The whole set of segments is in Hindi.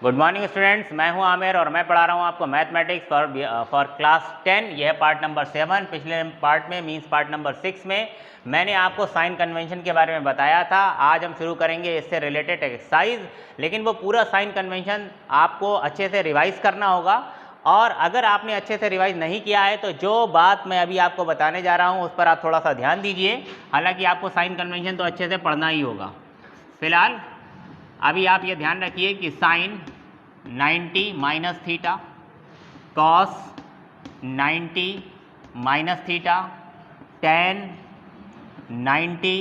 गुड मॉर्निंग स्टूडेंट्स, मैं हूं आमिर और मैं पढ़ा रहा हूं आपको मैथमेटिक्स फॉर क्लास 10। यह पार्ट नंबर 7। पिछले पार्ट में मींस पार्ट नंबर 6 में मैंने आपको साइन कन्वेंशन के बारे में बताया था। आज हम शुरू करेंगे इससे रिलेटेड एक्सरसाइज, लेकिन वो पूरा साइन कन्वेंशन आपको अच्छे से रिवाइज करना होगा। और अगर आपने अच्छे से रिवाइज नहीं किया है तो जो बात मैं अभी आपको बताने जा रहा हूँ उस पर आप थोड़ा सा ध्यान दीजिए। हालांकि आपको साइन कन्वेंशन तो अच्छे से पढ़ना ही होगा। फिलहाल अभी आप ये ध्यान रखिए कि sine 90 minus theta, cos 90 minus theta, tan 90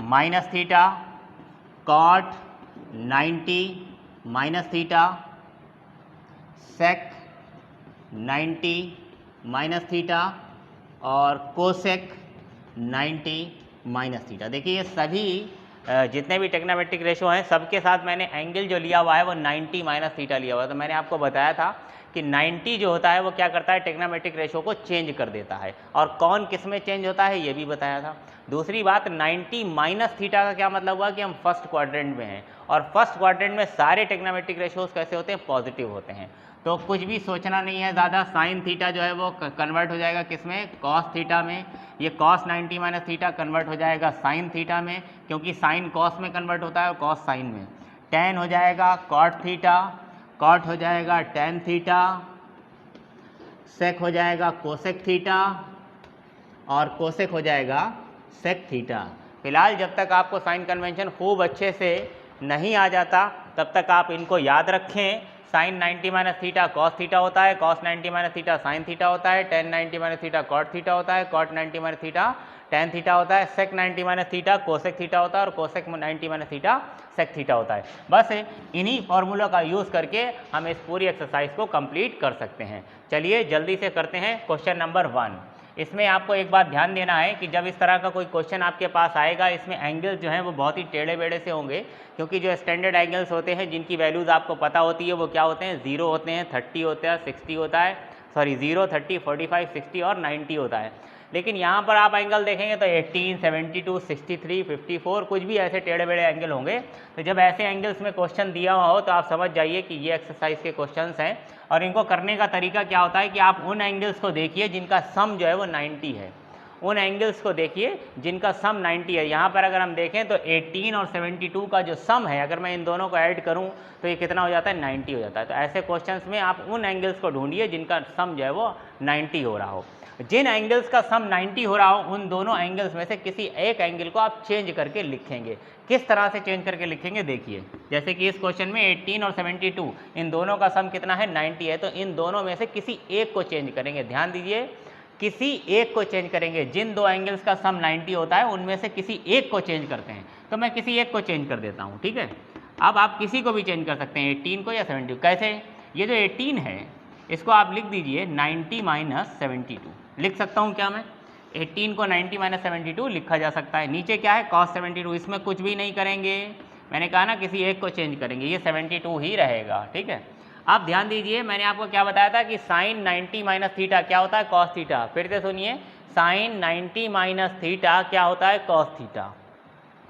minus theta, cot 90 minus theta, sec 90 minus theta और कोसेक 90 माइनस थीटा। देखिए ये सभी जितने भी टेक्नोमेट्रिक रेशो हैं सबके साथ मैंने एंगल जो लिया हुआ है वो 90 माइनस थीटा लिया हुआ है। तो मैंने आपको बताया था कि 90 जो होता है वो क्या करता है, टेक्नोमेट्रिक रेशो को चेंज कर देता है। और कौन किस में चेंज होता है ये भी बताया था। दूसरी बात, 90 माइनस थीटा का क्या मतलब हुआ कि हम फर्स्ट क्वाड्रेंट में हैं, और फर्स्ट क्वाड्रेंट में सारे टेक्नोमेट्रिक रेशोज कैसे होते हैं, पॉजिटिव होते हैं। तो कुछ भी सोचना नहीं है ज़्यादा। साइन थीटा जो है वो कन्वर्ट हो जाएगा किस में, कॉस थीटा में। ये कॉस 90 माइनस थीटा कन्वर्ट हो जाएगा साइन थीटा में, क्योंकि साइन कॉस में कन्वर्ट होता है और कॉस साइन में। टेन हो जाएगा कॉट थीटा, कॉट हो जाएगा टेन थीटा, सेक हो जाएगा कोसेक थीटा और कोसेक हो जाएगा सेक थीटा। फिलहाल जब तक आपको साइन कन्वेंशन खूब अच्छे से नहीं आ जाता तब तक आप इनको याद रखें। Sine 90 minus theta cos theta होता है, cos 90 minus theta sine theta होता है, tan 90 minus theta cot theta होता है, cot 90 minus theta tan theta होता है, sec 90 minus theta cosec theta होता है और cosec 90 minus theta sec theta होता है। बस इन्हीं फॉर्मूलों का यूज़ करके हम इस पूरी एक्सरसाइज को कंप्लीट कर सकते हैं। चलिए जल्दी से करते हैं क्वेश्चन नंबर 1। इसमें आपको एक बात ध्यान देना है कि जब इस तरह का कोई क्वेश्चन आपके पास आएगा, इसमें एंगल्स जो हैं वो बहुत ही टेढ़े बेढ़े से होंगे, क्योंकि जो स्टैंडर्ड एंगल्स होते हैं जिनकी वैल्यूज़ आपको पता होती है वो क्या होते हैं, 0 होते हैं, 30 होता है, 60 होता है, सॉरी 0, 30, 45, 60 और 90 होता है। लेकिन यहाँ पर आप एंगल देखेंगे तो 18, 72, 63, 54 कुछ भी ऐसे टेढ़े बेढ़े एंगल होंगे। तो जब ऐसे एंगल्स में क्वेश्चन दिया हुआ हो तो आप समझ जाइए कि ये एक्सरसाइज के क्वेश्चंस हैं। और इनको करने का तरीका क्या होता है कि आप उन एंगल्स को देखिए जिनका सम जो है वो 90 है। उन एंगल्स को देखिए जिनका सम 90 है। यहाँ पर अगर हम देखें तो 18 और 72 का जो सम है, अगर मैं इन दोनों को ऐड करूँ तो ये कितना हो जाता है, 90 हो जाता है। तो ऐसे क्वेश्चंस में आप उन एंगल्स को ढूंढिए जिनका सम जो है वो 90 हो रहा हो। जिन एंगल्स का सम 90 हो रहा हो उन दोनों एंगल्स में से किसी एक एंगल को आप चेंज करके लिखेंगे। किस तरह से चेंज करके लिखेंगे देखिए, जैसे कि इस क्वेश्चन में 18 और 72 इन दोनों का सम कितना है, 90 है। तो इन दोनों में से किसी एक को चेंज करेंगे। ध्यान दीजिए, किसी एक को चेंज करेंगे। जिन दो एंगल्स का सम 90 होता है उनमें से किसी एक को चेंज करते हैं। तो मैं किसी एक को चेंज कर देता हूँ, ठीक है। अब आप किसी को भी चेंज कर सकते हैं, 18 को या 72। कैसे, ये जो 18 है इसको आप लिख दीजिए 90 माइनस 72। लिख सकता हूँ क्या मैं, 18 को 90 माइनस 72 लिखा जा सकता है। नीचे क्या है, कॉस 72। इसमें कुछ भी नहीं करेंगे, मैंने कहा ना किसी एक को चेंज करेंगे, ये 72 ही रहेगा, ठीक है। आप ध्यान दीजिए, मैंने आपको क्या बताया था कि साइन 90 माइनस थीटा क्या होता है, कॉस थीटा। फिर से सुनिए, साइन 90 माइनस थीटा क्या होता है, कॉस थीटा।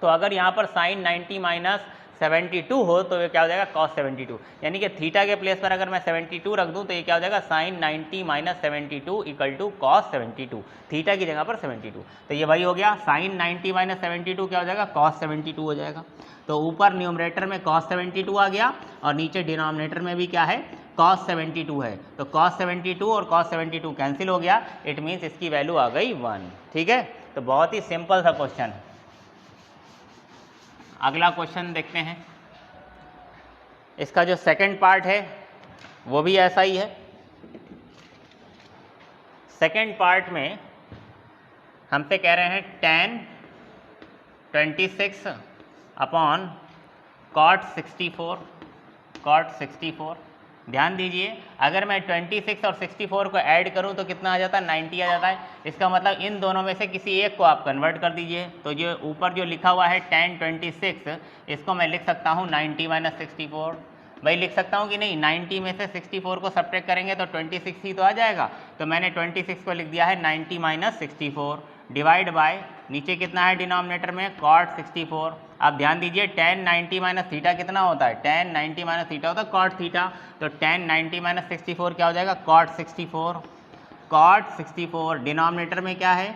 तो अगर यहाँ पर साइन 90 माइनस 72 हो तो ये क्या हो जाएगा, कॉस 72। यानी कि थीटा के प्लेस पर अगर मैं 72 रख दूँ तो ये क्या हो जाएगा, sine 90 minus 72 equal to cos 72, theta की जगह पर 72। तो ये वही हो गया, साइन 90 माइनस 72 क्या हो जाएगा, कॉस 72 हो जाएगा। तो ऊपर न्यूमरेटर में कॉस 72 आ गया और नीचे डिनोमिनेटर में भी क्या है, कॉस 72 है। तो कॉस 72 और कॉस 72 कैंसिल हो गया, इट मीन्स इसकी वैल्यू आ गई 1, ठीक है। तो बहुत ही सिंपल सा क्वेश्चन है। अगला क्वेश्चन देखते हैं। इसका जो सेकंड पार्ट है वो भी ऐसा ही है। सेकंड पार्ट में हमसे कह रहे हैं tan 26 अपॉन cot 64, cot 64। ध्यान दीजिए, अगर मैं 26 और 64 को ऐड करूं तो कितना आ जाता है, 90 आ जाता है। इसका मतलब इन दोनों में से किसी एक को आप कन्वर्ट कर दीजिए। तो जो ऊपर जो लिखा हुआ है tan 26, इसको मैं लिख सकता हूं 90 माइनस 64। भाई लिख सकता हूं कि नहीं, 90 में से 64 को सब्ट्रैक्ट करेंगे तो 26 ही तो आ जाएगा। तो मैंने 26 को लिख दिया है 90 माइनस 64 डिवाइड बाय नीचे कितना है डिनोमिनेटर में, cot 64। अब ध्यान दीजिए tan 90 माइनस थीटा कितना होता है, tan 90 माइनस थीटा होता है cot थीटा, तो tan 90 माइनस 64 क्या हो जाएगा, cot 64। cot 64 डिनोमिनेटर में क्या है,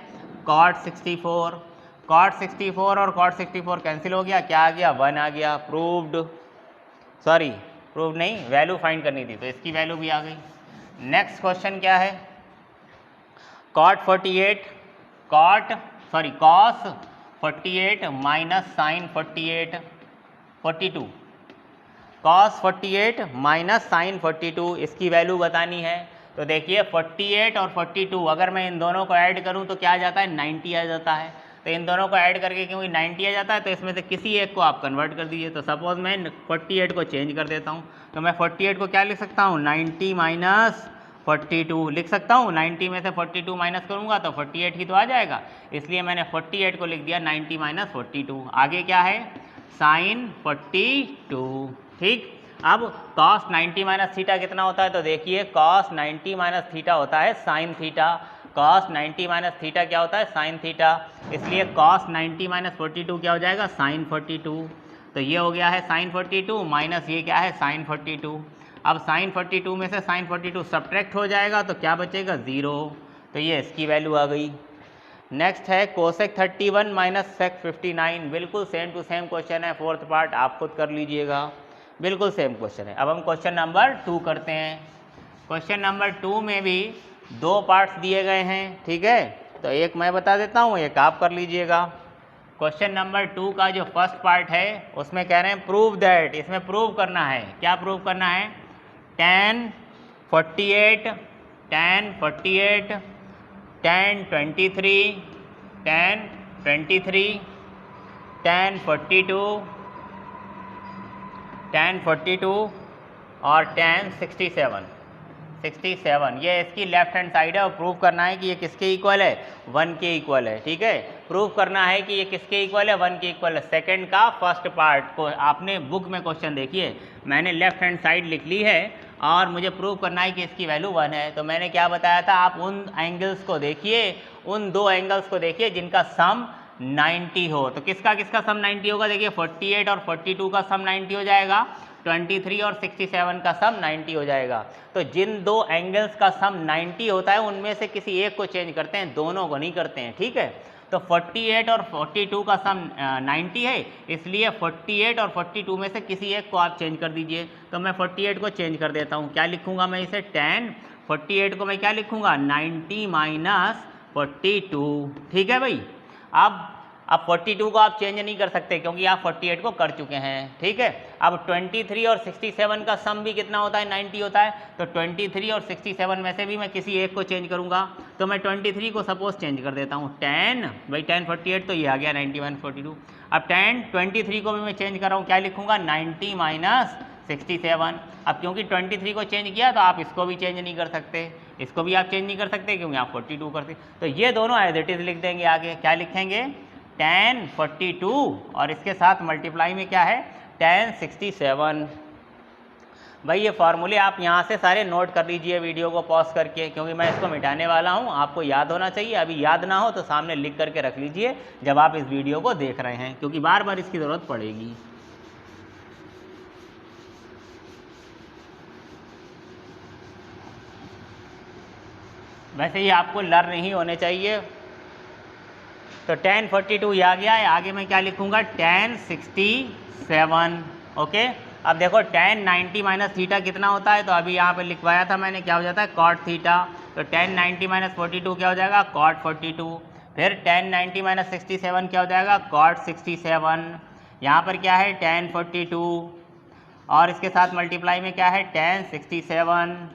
cot 64। cot 64 और cot 64 कैंसिल हो गया, क्या आ गया, 1 आ गया। प्रूव्ड, सॉरी प्रूव नहीं, वैल्यू फाइंड करनी थी तो इसकी वैल्यू भी आ गई। नेक्स्ट क्वेश्चन क्या है, cos 48 minus sine 42, cos 48 minus sine 42 इसकी वैल्यू बतानी है। तो देखिए 48 और 42 अगर मैं इन दोनों को ऐड करूं तो क्या आ जाता है, 90 आ जाता है। तो इन दोनों को ऐड करके क्योंकि 90 आ जाता है तो इसमें से किसी एक को आप कन्वर्ट कर दीजिए। तो सपोज मैं 48 को चेंज कर देता हूँ, तो मैं 48 को क्या लिख सकता हूँ, 90 माइनस 42 लिख सकता हूँ। 90 में से 42 माइनस करूँगा तो 48 ही तो आ जाएगा, इसलिए मैंने 48 को लिख दिया 90 माइनस 42। आगे क्या है, साइन 42। ठीक, अब cos 90 माइनस थीटा कितना होता है, तो देखिए cos 90 माइनस थीटा होता है sine theta. cos 90 minus theta क्या होता है, साइन थीटा, इसलिए cos 90 माइनस 42 क्या हो जाएगा, साइन 42। तो ये हो गया है साइन 42 माइनस ये क्या है, साइन 42। अब साइन 42 में से साइन 42 सब्ट्रैक्ट हो जाएगा तो क्या बचेगा, 0। तो ये इसकी वैल्यू आ गई। नेक्स्ट है कोसेक 31 माइनस सेक 59, बिल्कुल सेम टू सेम क्वेश्चन है, फोर्थ पार्ट आप खुद कर लीजिएगा, बिल्कुल सेम क्वेश्चन है। अब हम क्वेश्चन नंबर 2 करते हैं। क्वेश्चन नंबर 2 में भी 2 पार्ट्स दिए गए हैं, ठीक है, तो एक मैं बता देता हूँ, एक आप कर लीजिएगा। क्वेश्चन नंबर 2 का जो फर्स्ट पार्ट है उसमें कह रहे हैं प्रूव दैट, इसमें प्रूव करना है, क्या प्रूव करना है, tan 48 tan 23 tan 42 tan 42 और tan 67, ये इसकी लेफ्ट हैंड साइड है और प्रूव करना है कि ये किसके इक्वल है, 1 के इक्वल है। ठीक है, प्रूव करना है कि ये किसके इक्वल है, 1 के इक्वल है। सेकंड का फर्स्ट पार्ट को आपने बुक में क्वेश्चन देखिए, मैंने लेफ्ट हैंड साइड लिख ली है और मुझे प्रूव करना है कि इसकी वैल्यू 1 है। तो मैंने क्या बताया था, आप उन एंगल्स को देखिए, उन 2 एंगल्स को देखिए जिनका सम 90 हो। तो किसका किसका सम 90 होगा, देखिए 48 और 42 का सम 90 हो जाएगा, 23 और 67 का सम 90 हो जाएगा। तो जिन 2 एंगल्स का सम 90 होता है उनमें से किसी एक को चेंज करते हैं, दोनों को नहीं करते हैं। ठीक है, तो 48 और 42 का सम 90 है, इसलिए 48 और 42 में से किसी एक को आप चेंज कर दीजिए। तो मैं 48 को चेंज कर देता हूँ, क्या लिखूंगा मैं इसे, tan 48 को मैं क्या लिखूंगा, 90 माइनस 42। ठीक है भाई, अब 42 को आप चेंज नहीं कर सकते क्योंकि आप 48 को कर चुके हैं। ठीक है, अब 23 और 67 का सम भी कितना होता है, 90 होता है। तो 23 और 67 में से भी मैं किसी एक को चेंज करूंगा, तो मैं 23 को सपोज चेंज कर देता हूँ, tan भाई tan 48 तो ये आ गया 90 माइनस 42। अब tan 23 को भी मैं चेंज कर रहा हूँ, क्या लिखूंगा, 90 माइनस 67। अब क्योंकि 23 को चेंज किया तो आप इसको भी चेंज नहीं कर सकते, इसको भी आप चेंज नहीं कर सकते क्योंकि आप 42 करते। तो ये दोनों एज इट इज लिख देंगे। आगे क्या लिखेंगे, tan 42 और इसके साथ मल्टीप्लाई में क्या है, tan 67। भाई ये फार्मूले आप यहाँ से सारे नोट कर लीजिए वीडियो को पॉज करके, क्योंकि मैं इसको मिटाने वाला हूँ, आपको याद होना चाहिए। अभी याद ना हो तो सामने लिख करके रख लीजिए जब आप इस वीडियो को देख रहे हैं, क्योंकि बार बार इसकी ज़रूरत पड़ेगी। वैसे ही आपको लर्न नहीं होने चाहिए। तो tan 42 ये आ गया है, आगे मैं क्या लिखूंगा, tan 67। ओके, अब देखो tan 90 माइनस थीटा कितना होता है, तो अभी यहाँ पे लिखवाया था मैंने, क्या हो जाता है, cot थीटा। तो tan 90 माइनस 42 क्या हो जाएगा, cot 42। फिर tan 90 माइनस 67 क्या हो जाएगा, cot 67। यहाँ पर क्या है, tan 42 और इसके साथ मल्टीप्लाई में क्या है, tan 67।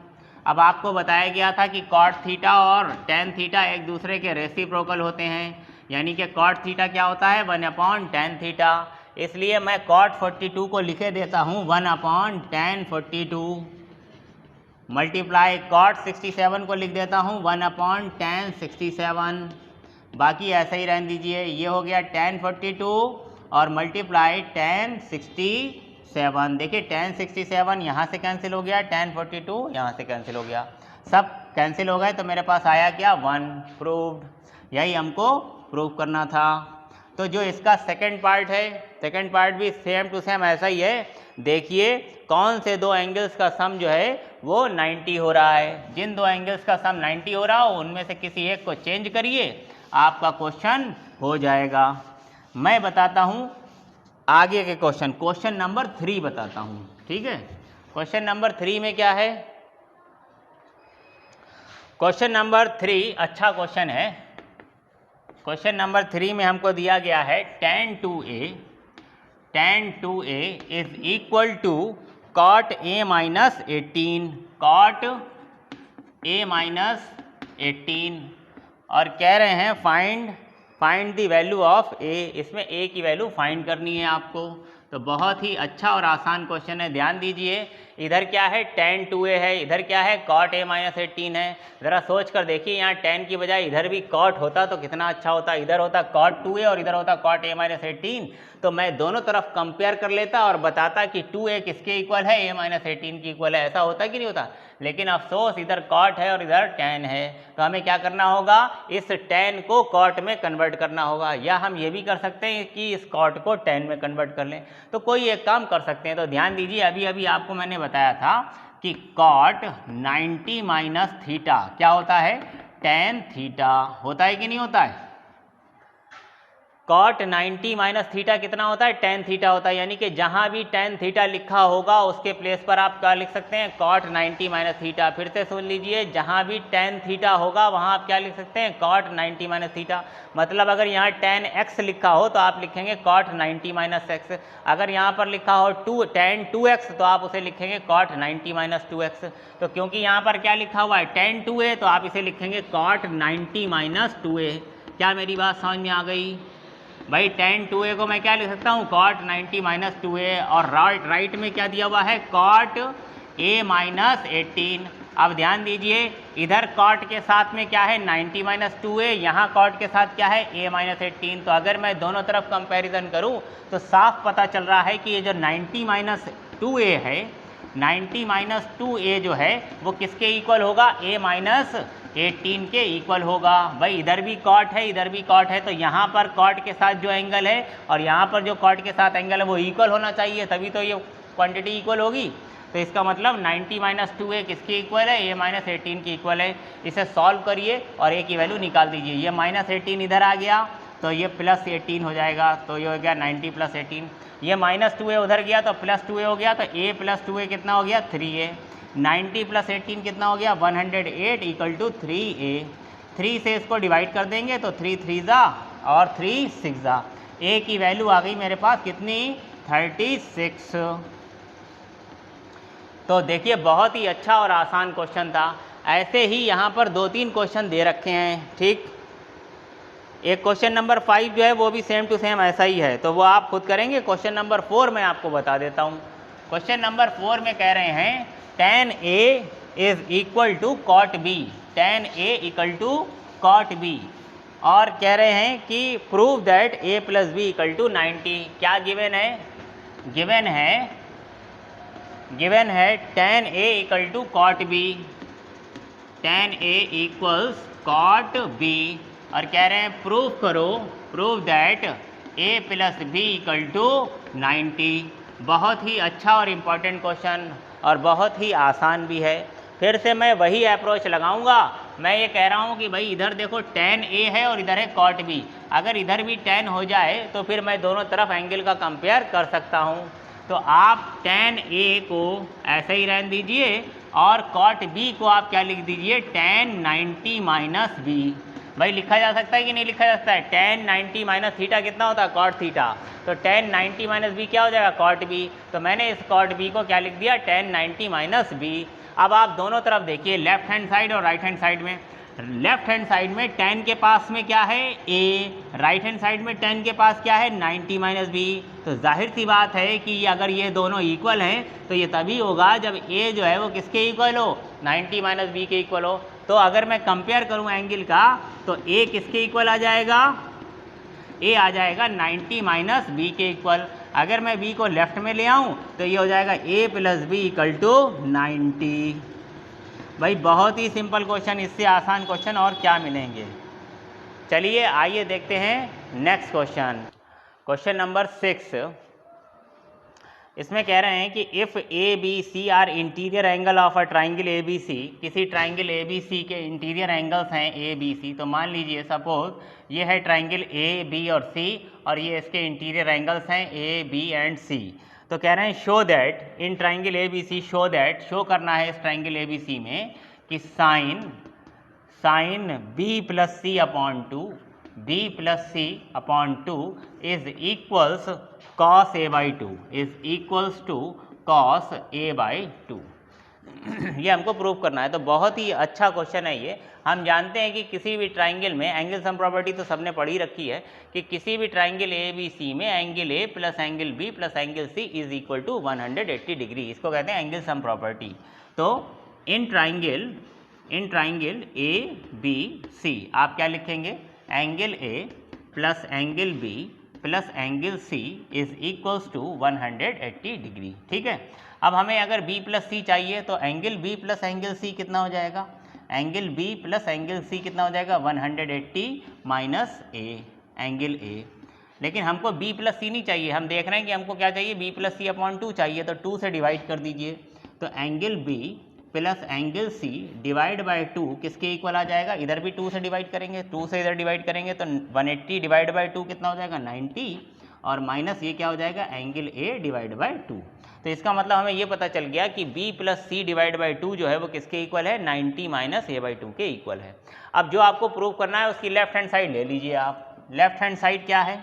अब आपको बताया गया था कि cot थीटा और tan थीटा एक दूसरे के रेसिप्रोकल होते हैं, यानी कि cot थीटा क्या होता है, 1/tan थीटा। इसलिए मैं cot 42 को लिखे देता हूँ 1/tan 42 मल्टीप्लाई cot 67 को लिख देता हूँ 1/tan 67। बाकी ऐसा ही रहने दीजिए, ये हो गया tan 42 और मल्टीप्लाई tan 67। देखिए tan 67 यहाँ से कैंसिल हो गया, tan 42 यहाँ से कैंसिल हो गया, सब कैंसिल हो गए तो मेरे पास आया क्या, 1। प्रूव्ड। यही हमको प्रूव करना था। तो जो इसका सेकंड पार्ट है, सेकंड पार्ट भी सेम टू सेम ऐसा ही है। देखिए कौन से दो एंगल्स का सम जो है वो 90 हो रहा है। जिन दो एंगल्स का सम 90 हो रहा हो उनमें से किसी एक को चेंज करिए, आपका क्वेश्चन हो जाएगा। मैं बताता हूँ आगे के क्वेश्चन, क्वेश्चन नंबर 3 बताता हूँ, ठीक है। क्वेश्चन नंबर 3 में क्या है? क्वेश्चन नंबर 3 अच्छा क्वेश्चन है। क्वेश्चन नंबर 3 में हमको दिया गया है tan 2a is equal to cot a minus 18, cot a minus 18, और कह रहे हैं find the value of a। इसमें a की वैल्यू फाइंड करनी है आपको। तो बहुत ही अच्छा और आसान क्वेश्चन है, ध्यान दीजिए। इधर क्या है tan 2a है, इधर क्या है cot a माइनस 18 है। ज़रा सोच कर देखिए, यहाँ tan की बजाय इधर भी cot होता तो कितना अच्छा होता। इधर होता cot 2a और इधर होता cot a माइनस 18, तो मैं दोनों तरफ कंपेयर कर लेता और बताता कि 2a किसके इक्वल है, a माइनस 18 की इक्वल है। ऐसा होता कि नहीं होता? लेकिन अफसोस इधर cot है और इधर tan है, तो हमें क्या करना होगा, इस tan को cot में कन्वर्ट करना होगा। या हम ये भी कर सकते हैं कि इस cot को tan में कन्वर्ट कर लें। तो कोई एक काम कर सकते हैं। तो ध्यान दीजिए, अभी अभी आपको मैंने बताया था कि cot 90 माइनस थीटा क्या होता है, tan थीटा होता है कि नहीं होता है। cot 90 माइनस थीटा कितना होता है, tan थीटा होता है। यानी कि जहां भी tan थीटा लिखा होगा उसके प्लेस पर आप क्या लिख सकते हैं, cot 90 माइनस थीटा। फिर से सुन लीजिए, जहां भी tan थीटा होगा वहां आप क्या लिख सकते हैं, cot 90 माइनस थीटा। मतलब अगर यहाँ tan x लिखा हो तो आप लिखेंगे cot 90 माइनस x। अगर यहाँ पर लिखा हो tan 2x तो आप उसे लिखेंगे cot 90 माइनस 2x। तो क्योंकि यहाँ पर क्या लिखा हुआ है tan 2a, तो आप इसे लिखेंगे cot 90 माइनस 2a। क्या मेरी बात समझ में आ गई भाई? tan 2a को मैं क्या लिख सकता हूँ, cot 90 माइनस 2a, और राइट में क्या दिया हुआ है, cot a माइनस 18। अब ध्यान दीजिए, इधर cot के साथ में क्या है 90 माइनस 2a, यहाँ cot के साथ क्या है a माइनस 18। तो अगर मैं दोनों तरफ कंपैरिजन करूँ तो साफ पता चल रहा है कि ये जो 90 माइनस 2a है, 90 माइनस 2a जो है वो किसके इक्वल होगा, a माइनस 18 के इक्वल होगा। भाई इधर भी cot है, इधर भी cot है, तो यहाँ पर cot के साथ जो एंगल है और यहाँ पर जो cot के साथ एंगल है वो इक्वल होना चाहिए, तभी तो ये क्वांटिटी इक्वल होगी। तो इसका मतलब 90 माइनस 2a किसके इक्वल है, a माइनस 18 की इक्वल है। इसे सॉल्व करिए और a की वैल्यू निकाल दीजिए। ये माइनस 18 इधर आ गया तो ये प्लस 18 हो जाएगा, तो ये हो गया 90 प्लस 18। ये माइनस 2a उधर गया तो प्लस 2a हो गया, तो a प्लस 2a कितना हो गया, 3a। 90 प्लस 18 कितना हो गया, 108 इक्वल टू 3a। 3 से इसको डिवाइड कर देंगे तो 3 3 जा और 3 6 जा। a की वैल्यू आ गई मेरे पास कितनी, 36। तो देखिए बहुत ही अच्छा और आसान क्वेश्चन था। ऐसे ही यहाँ पर 2-3 क्वेश्चन दे रखे हैं, ठीक। एक क्वेश्चन नंबर 5 जो है वो भी सेम टू सेम ऐसा ही है, तो वो आप खुद करेंगे। क्वेश्चन नंबर 4 मैं आपको बता देता हूँ। क्वेश्चन नंबर 4 में कह रहे हैं tan a is equal to cot b, tan a equal to cot b, और कह रहे हैं कि prove that a plus B equal to 90। क्या गिवन है, गिवन है tan a equal to cot b, tan a equals cot b, और कह रहे हैं प्रूव करो, prove that a plus B equal to 90। बहुत ही अच्छा और इम्पॉर्टेंट क्वेश्चन और बहुत ही आसान भी है। फिर से मैं वही अप्रोच लगाऊंगा। मैं ये कह रहा हूँ कि भाई इधर देखो tan a है और इधर है cot b। अगर इधर भी tan हो जाए तो फिर मैं दोनों तरफ एंगल का कंपेयर कर सकता हूँ। तो आप tan a को ऐसे ही रहने दीजिए और cot b को आप क्या लिख दीजिए, tan 90 माइनस b। भाई लिखा जा सकता है कि नहीं लिखा जा सकता है, tan 90 माइनस थीटा कितना होता है, cot थीटा। तो tan 90 माइनस बी क्या हो जाएगा, cot b। तो मैंने इस cot b को क्या लिख दिया, tan 90 माइनस b। अब आप दोनों तरफ देखिए, लेफ्ट हैंड साइड और राइट हैंड साइड में। लेफ्ट हैंड साइड में tan के पास में क्या है, a, राइट हैंड साइड में tan के पास क्या है, 90 माइनस b। तो जाहिर सी बात है कि अगर ये दोनों इक्वल हैं तो ये तभी होगा जब a जो है वो किसके इक्वल हो, 90 माइनस बी के इक्वल हो। तो अगर मैं कंपेयर करूं एंगल का तो a किसके इक्वल आ जाएगा, a आ जाएगा 90 माइनस बी के इक्वल। अगर मैं b को लेफ्ट में ले आऊं तो ये हो जाएगा a plus B equal to 90। भाई बहुत ही सिंपल क्वेश्चन, इससे आसान क्वेश्चन और क्या मिलेंगे। चलिए आइए देखते हैं नेक्स्ट क्वेश्चन, क्वेश्चन नंबर 6। इसमें कह रहे हैं कि if A B C are interior angle of a triangle A B C, किसी ट्राइंगल ए बी सी के इंटीरियर एंगल्स हैं ए बी सी। तो मान लीजिए सपोज ये है ट्राइंगल ए बी और सी, और ये इसके इंटीरियर एंगल्स हैं ए बी एंड सी। तो कह रहे हैं show that in triangle A B C, show that, show करना है इस ट्राइंगल ए बी सी में कि sine B plus C upon two, B plus C upon two is equals cos a by 2, is equals to cos a by 2। ये हमको प्रूव करना है। तो बहुत ही अच्छा क्वेश्चन है ये। हम जानते हैं कि किसी भी ट्राइंगल में एंगल सम प्रॉपर्टी तो सबने पढ़ी रखी है कि किसी भी ट्राइंगल ए बी सी में angle A plus angle B plus angle C is equal to 180 degree, इसको कहते हैं एंगल सम प्रॉपर्टी। तो इन ट्राइंगल ए बी सी आप क्या लिखेंगे, angle A plus angle B plus angle C is equals to 180 degree. ठीक है, अब हमें अगर b प्लस सी चाहिए तो angle b plus angle C कितना हो जाएगा, angle b plus angle C कितना हो जाएगा, 180 माइनस ए, एंगल ए। लेकिन हमको b प्लस सी नहीं चाहिए, हम देख रहे हैं कि हमको क्या चाहिए, b प्लस सी अपॉन 2 चाहिए। तो 2 से डिवाइड कर दीजिए, तो angle b plus angle C divide by 2 किसके इक्वल आ जाएगा, इधर भी 2 से डिवाइड करेंगे, 2 से इधर डिवाइड करेंगे तो 180 डिवाइड बाय 2 कितना हो जाएगा, 90, और माइनस ये क्या हो जाएगा, एंगल ए डिवाइड बाय 2। तो इसका मतलब हमें ये पता चल गया कि b plus C divide by 2 जो है वो किसके इक्वल है, 90 माइनस ए बाई 2 के इक्वल है। अब जो आपको प्रूव करना है उसकी लेफ्ट हैंड साइड ले लीजिए आप। लेफ्ट हैंड साइड क्या है,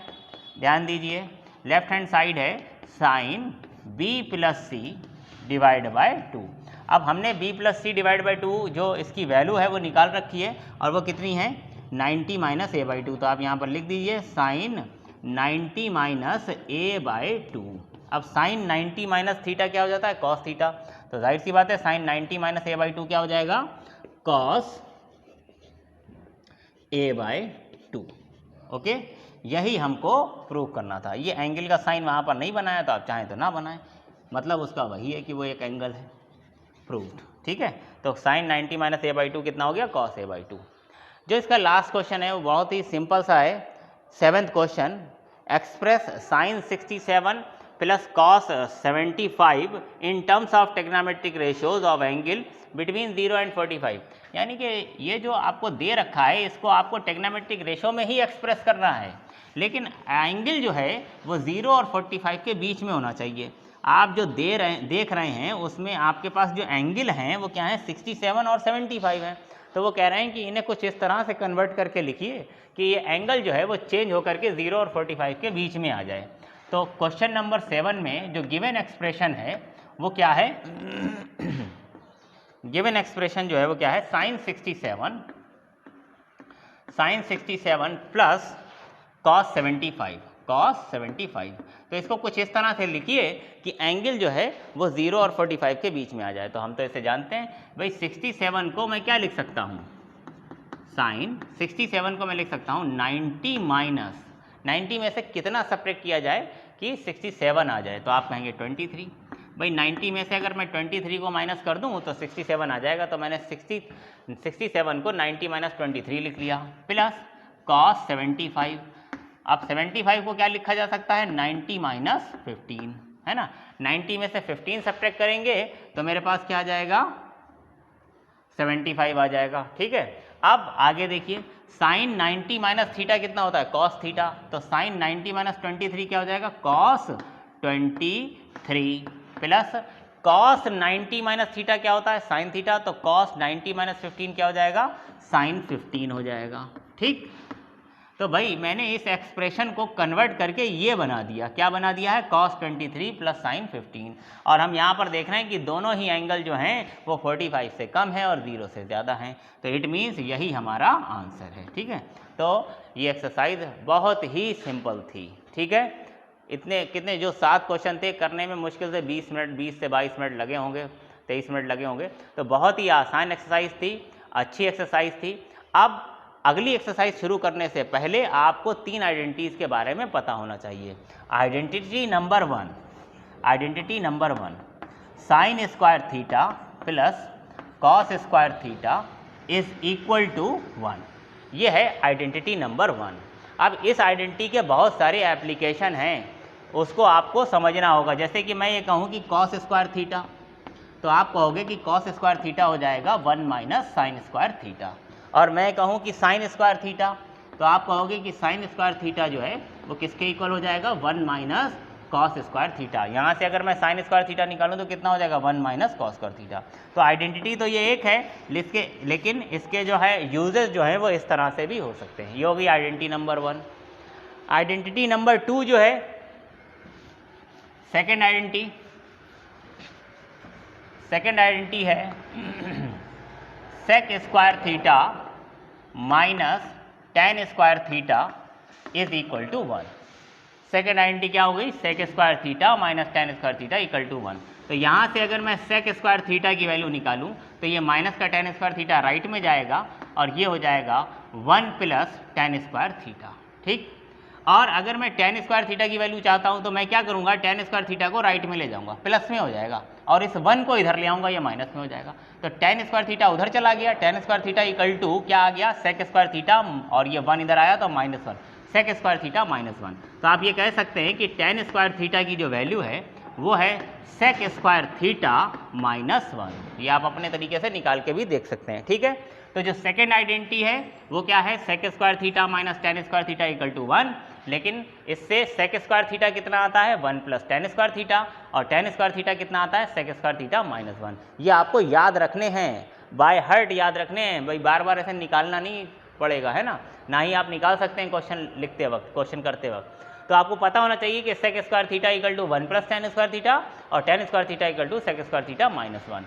ध्यान दीजिए, लेफ्ट हैंड साइड है sine b plus C divide by 2। अब हमने b plus C divide by 2 जो इसकी वैल्यू है वो निकाल रखी है, और वो कितनी है, 90 माइनस ए बाई 2। तो आप यहाँ पर लिख दीजिए साइन 90 माइनस ए बाई 2। अब साइन 90 माइनस थीटा क्या हो जाता है, कॉस थीटा। तो जाहिर सी बात है साइन 90 माइनस ए बाई 2 क्या हो जाएगा, कॉस ए बाई 2। ओके, यही हमको प्रूव करना था। ये एंगल का साइन वहाँ पर नहीं बनाया तो आप चाहें तो ना बनाएं, मतलब उसका वही है कि वो एक एंगल है, प्रूव्ड। ठीक है, तो साइन 90 माइनस ए बाई 2 कितना हो गया, कॉस ए बाई 2। जो इसका लास्ट क्वेश्चन है वो बहुत ही सिंपल सा है, 7th question, express sine 67 plus cos 75 in terms of trigonometric ratios of angle between 0 and 45। यानी कि ये जो आपको दे रखा है इसको आपको टेग्नोमेट्रिक रेशियो में ही एक्सप्रेस करना है, लेकिन एंगल जो है वो 0 और 45 के बीच में होना चाहिए। आप जो देख रहे हैं उसमें आपके पास जो एंगल हैं वो क्या है, 67 और 75 है। तो वो कह रहे हैं कि इन्हें कुछ इस तरह से कन्वर्ट करके लिखिए कि ये एंगल जो है वो चेंज होकर के 0 और 45 के बीच में आ जाए। तो क्वेश्चन नंबर 7 में जो गिवन एक्सप्रेशन है वो क्या है, गिवन एक्सप्रेशन जो है वो क्या है, साइन 67 प्लस कॉस 75। तो इसको कुछ इस तरह से लिखिए कि एंगल जो है वो 0 और 45 के बीच में आ जाए। तो हम तो इसे जानते हैं भाई, 67 को मैं क्या लिख सकता हूँ, साइन 67 को मैं लिख सकता हूँ 90 माइनस, 90 में से कितना सब्ट्रैक्ट किया जाए कि 67 आ जाए, तो आप कहेंगे 23। भाई 90 में से अगर मैं 23 को माइनस कर दूँ तो 67 आ जाएगा। तो मैंने 67 को 90 माइनस 23 लिख लिया, प्लस कॉस 75। अब 75 को क्या लिखा जा सकता है, 90 माइनस 15, है ना। 90 में से 15 सब्ट्रैक्ट करेंगे तो मेरे पास क्या आ जाएगा, 75 आ जाएगा। ठीक है, अब आगे देखिए, साइन 90 माइनस थीटा कितना होता है, कॉस थीटा। तो साइन 90 माइनस 23 क्या हो जाएगा, cos 23, plus cos 90 minus theta क्या होता है, साइन थीटा। तो कॉस 90 माइनस 15 क्या हो जाएगा, साइन 15 हो जाएगा। ठीक, तो भाई मैंने इस एक्सप्रेशन को कन्वर्ट करके ये बना दिया, क्या बना दिया है, cos 23 प्लस साइन 15। और हम यहाँ पर देख रहे हैं कि दोनों ही एंगल जो हैं वो 45 से कम है और 0 से ज़्यादा हैं। तो इट मीन्स यही हमारा आंसर है। ठीक है, तो ये एक्सरसाइज बहुत ही सिंपल थी। ठीक है, इतने कितने जो 7 क्वेश्चन थे, करने में मुश्किल से 20 से 22 मिनट लगे होंगे, 23 मिनट लगे होंगे। तो बहुत ही आसान एक्सरसाइज थी, अच्छी एक्सरसाइज थी। अब अगली एक्सरसाइज शुरू करने से पहले आपको 3 आइडेंटिटीज़ के बारे में पता होना चाहिए। Identity number 1, sine square theta plus cos square theta is equal to 1। ये है आइडेंटिटी नंबर 1। अब इस आइडेंटिटी के बहुत सारे एप्लीकेशन हैं, उसको आपको समझना होगा। जैसे कि मैं ये कहूँ कि कॉस स्क्वायर थीटा, तो आप कहोगे कि कॉस स्क्वायर थीटा हो जाएगा 1 माइनस साइन स्क्वायर थीटा। और मैं कहूँ कि साइन स्क्वायर थीटा, तो आप कहोगे कि साइन स्क्वायर थीटा जो है वो किसके इक्वल हो जाएगा, 1 माइनस कॉस स्क्वायर थीटा। यहाँ से अगर मैं साइन स्क्वायर थीटा निकालूँ तो कितना हो जाएगा, 1 माइनस कॉस स्क्वायर थीटा। तो आइडेंटिटी तो ये एक है, लेकिन इसके जो है यूजेस जो है वो इस तरह से भी हो सकते हैं। ये होगी आइडेंटिटी नंबर 1। आइडेंटिटी नंबर 2 जो है, सेकेंड आइडेंटिटी है sec square theta minus tan square theta is equal to 1। Second identity क्या हो गई, sec square theta minus tan square theta equal to 1। तो यहाँ से अगर मैं सेक स्क्वायर थीटा की वैल्यू निकालूँ तो ये माइनस का टेन स्क्वायर थीटा राइट में जाएगा और ये हो जाएगा 1 प्लस टेन स्क्वायर थीटा। ठीक, और अगर मैं टेन स्क्वायर थीटा की वैल्यू चाहता हूँ तो मैं क्या करूँगा, टेन स्क्वायर थीटा को राइट में ले जाऊँगा, प्लस में हो जाएगा, और इस 1 को इधर ले आऊँगा, ये माइनस में हो जाएगा। तो टेन स्क्वायर थीटा उधर चला गया, tan square theta equal to क्या आ गया, सेक स्क्वायर थीटा, और ये 1 इधर आया तो -1, सेक स्क्वायर थीटा -1। तो आप ये कह सकते हैं कि टेन स्क्वायर थीटा की जो वैल्यू है वो है सेक स्क्वायर थीटा -1। ये आप अपने तरीके से निकाल के भी देख सकते हैं। ठीक है, तो जो सेकेंड आइडेंटिटी है वो क्या है, sec square theta minus tan square theta equal to 1। लेकिन इससे सेक स्क्वायर थीटा कितना आता है, 1 प्लस टेन स्क्वायर थीटा, और टेन स्क्वायर थीटा कितना आता है, सेक स्क्वायर थीटा -1। ये आपको याद रखने हैं, बाय हार्ट याद रखने हैं भाई, बार बार ऐसे निकालना नहीं पड़ेगा, है ना ही आप निकाल सकते हैं क्वेश्चन लिखते वक्त, क्वेश्चन करते वक्त। तो आपको पता होना चाहिए कि sec square theta equal to 1 plus tan square theta और tan square theta equal to sec square theta -1।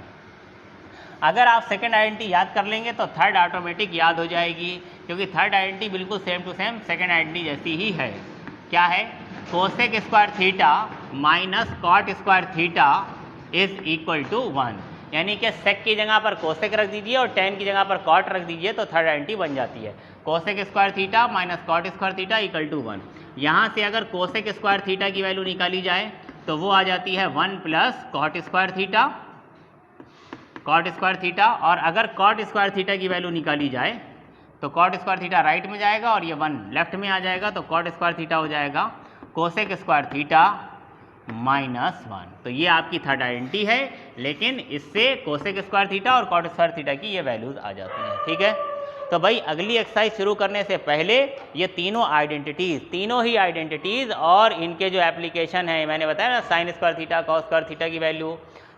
अगर आप सेकंड आइडेंटिटी याद कर लेंगे तो थर्ड ऑटोमेटिक याद हो जाएगी, क्योंकि थर्ड आइडेंटिटी बिल्कुल same to same second identity जैसी ही है। क्या है, cosec square theta minus cot square theta is equal to 1। यानी कि सेक की जगह पर कोसेक रख दीजिए और टेन की जगह पर कॉट रख दीजिए तो थर्ड आइडेंटिटी बन जाती है। Cosec square theta minus cot square theta equal to 1। यहाँ से अगर कोसेक स्क्वायर थीटा की वैल्यू निकाली जाए तो वो आ जाती है 1 प्लस कॉट स्क्वायर थीटा, और अगर कॉट स्क्वायर थीटा की वैल्यू निकाली जाए तो कॉट स्क्वायर थीटा राइट में जाएगा और ये 1 लेफ्ट में आ जाएगा, तो कॉट स्क्वायर थीटा हो जाएगा कोसेक स्क्वायर थीटा -1। तो ये आपकी थर्ड आइडेंटिटी है, लेकिन इससे कोसेक स्क्वायर थीटा और कॉट स्क्वायर थीटा की ये वैल्यूज आ जाती हैं। ठीक है, तो भाई अगली एक्सरसाइज शुरू करने से पहले ये तीनों ही आइडेंटिटीज़ और इनके जो एप्लीकेशन है, मैंने बताया ना, sine square theta, cos square theta की value,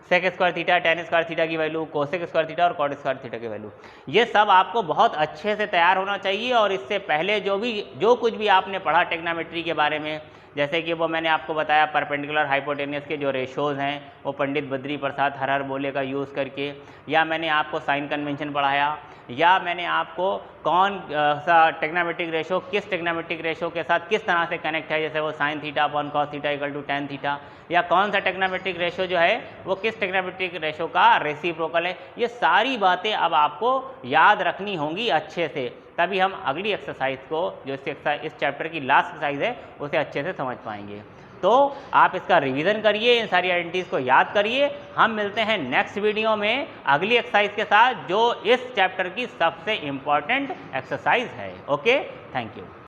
sec square theta, tan square theta की वैल्यू, कोसेक स्क्वायर थीटा और कॉट स्क्वायर थीटा की वैल्यू, ये सब आपको बहुत अच्छे से तैयार होना चाहिए। और इससे पहले जो कुछ भी आपने पढ़ा टेक्नोमेट्री के बारे में, जैसे कि वो मैंने आपको बताया परपेंडिकुलर हाइपोटेनियस के जो रेशोज़ हैं वो पंडित बद्री प्रसाद हर बोले का यूज़ करके, या मैंने आपको साइन कन्वेंशन पढ़ाया, या मैंने आपको कौन सा टेक्नोमेट्रिक रेशो किस टेक्नोमेट्रिक रेशो के साथ किस तरह से कनेक्ट है, जैसे वो sine theta upon cos theta equal to tan theta, या कौन सा टेक्नोमेट्रिक रेशो जो है वो किस टेक्नोमेट्रिक रेशो का रेसिप्रोकल है। ये सारी बातें अब आपको याद रखनी होंगी अच्छे से, तभी हम अगली एक्सरसाइज को, जो इस चैप्टर की लास्ट एक्सरसाइज है, उसे अच्छे से समझ पाएंगे। तो आप इसका रिवीजन करिए, इन सारी आइडेंटिटीज़ को याद करिए। हम मिलते हैं नेक्स्ट वीडियो में अगली एक्सरसाइज के साथ, जो इस चैप्टर की सबसे इम्पॉर्टेंट एक्सरसाइज है। Okay, thank you.